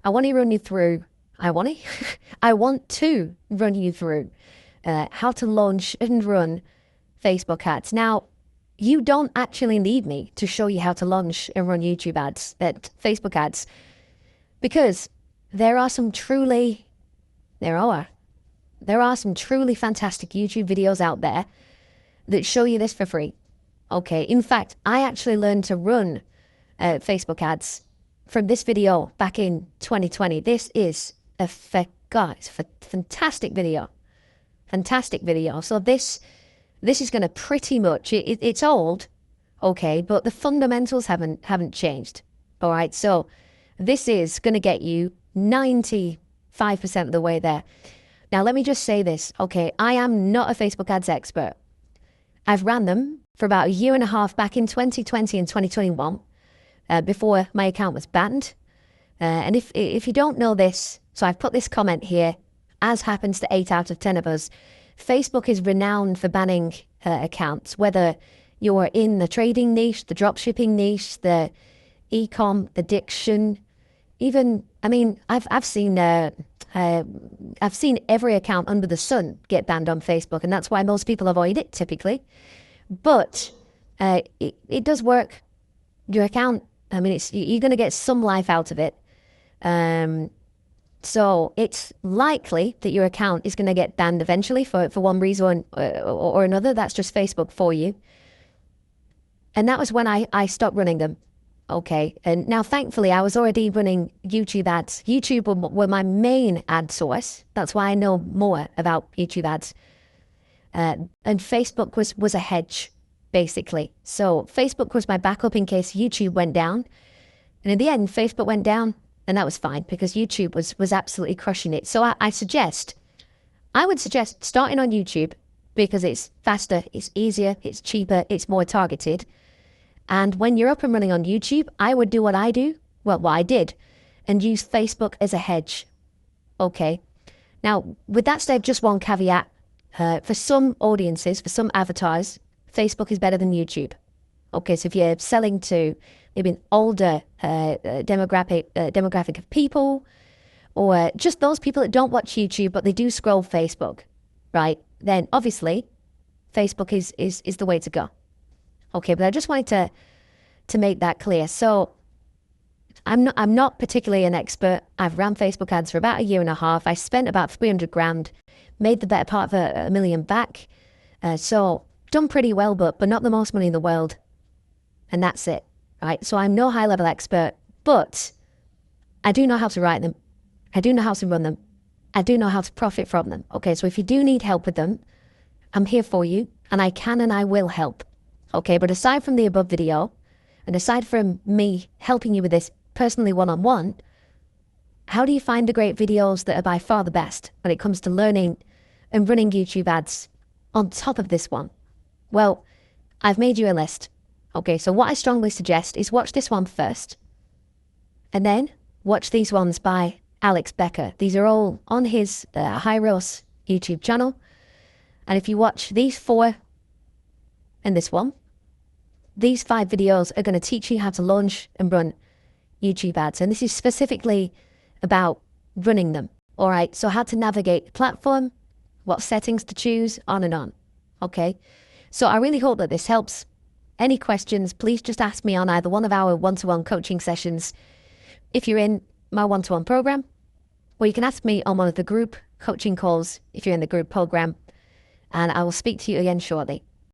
I want to run you through, I want to, I want to run you through how to launch and run Facebook ads. Now, you don't actually need me to show you how to launch and run YouTube ads, Facebook ads, because there are some truly fantastic YouTube videos out there that show you this for free. Okay, in fact, I actually learned to run Facebook ads from this video back in 2020. This is a fantastic video. Fantastic video. So this is going to pretty much, it's old, okay, but the fundamentals haven't changed. All right, so this is going to get you 95% of the way there. Now, let me just say this, okay, I am not a Facebook ads expert. I've ran them for about a year and a half back in 2020 and 2021, before my account was banned. And if you don't know this, so I've put this comment here, as happens to 8 out of 10 of us, Facebook is renowned for banning accounts, whether you're in the trading niche, the dropshipping niche, the e-com, the diction, even, I mean, I've seen every account under the sun get banned on Facebook, and that's why most people avoid it typically. But it does work. Your account, I mean, you're going to get some life out of it. So it's likely that your account is going to get banned eventually for one reason or another. That's just Facebook for you. And that was when I stopped running them. Okay. And now, thankfully, I was already running YouTube ads. YouTube were my main ad source. That's why I know more about YouTube ads. And Facebook was a hedge, basically. So Facebook was my backup in case YouTube went down. And in the end, Facebook went down, and that was fine because YouTube was absolutely crushing it. So I would suggest starting on YouTube because it's faster, it's easier, it's cheaper, it's more targeted. And when you're up and running on YouTube, I would do what I do, well, what I did, and use Facebook as a hedge. Okay. Now, with that said, just one caveat. For some audiences, for some avatars, Facebook is better than YouTube. Okay, so if you're selling to maybe an older demographic of people, or just those people that don't watch YouTube, but they do scroll Facebook, right? Then obviously, Facebook is the way to go. Okay, but I just wanted to make that clear. So I'm not particularly an expert. I've ran Facebook ads for about a year and a half. I spent about 300 grand, made the better part of a million back. So done pretty well, but not the most money in the world. And that's it, right? So I'm no high-level expert, but I do know how to write them. I do know how to run them. I do know how to profit from them. Okay, so if you do need help with them, I'm here for you, and I can and I will help. Okay, but aside from the above video, and aside from me helping you with this personally one-on-one, how do you find the great videos that are by far the best when it comes to learning and running YouTube ads on top of this one? Well, I've made you a list. Okay, so what I strongly suggest is watch this one first, and then watch these ones by Alex Becker. These are all on his Hyros YouTube channel. And if you watch these 4 and this one, these 5 videos are going to teach you how to launch and run YouTube ads. And this is specifically about running them. All right, so how to navigate the platform, what settings to choose, on and on. Okay, so I really hope that this helps. Any questions, please just ask me on either one of our one-to-one coaching sessions if you're in my one-to-one program, or you can ask me on one of the group coaching calls if you're in the group program, and I will speak to you again shortly.